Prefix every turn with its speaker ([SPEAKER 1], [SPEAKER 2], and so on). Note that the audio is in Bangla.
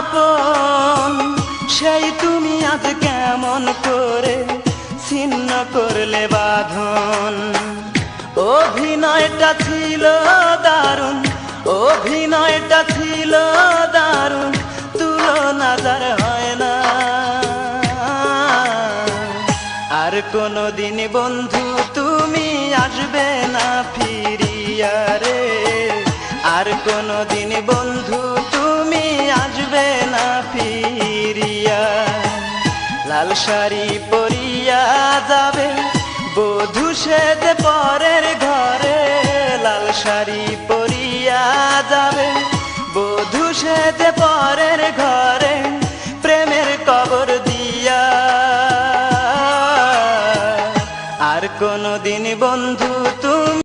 [SPEAKER 1] আপন সেই তুমি আজ কেমন করে ছিন্ন করলে বাঁধন। অভিনয়টা ছিল দারুণ, অভিনয়টা ছিল দারুণ, তুলনা যার হয় না। আর কোনদিন বন্ধু তুমি আসবে না ফিরিয়া রে, আর কোনদিন বন্ধু তুমি আসবে না ফিরিয়া। লাল শাড়ি পরিয়া যাবে বধূ সেজে পরের ঘর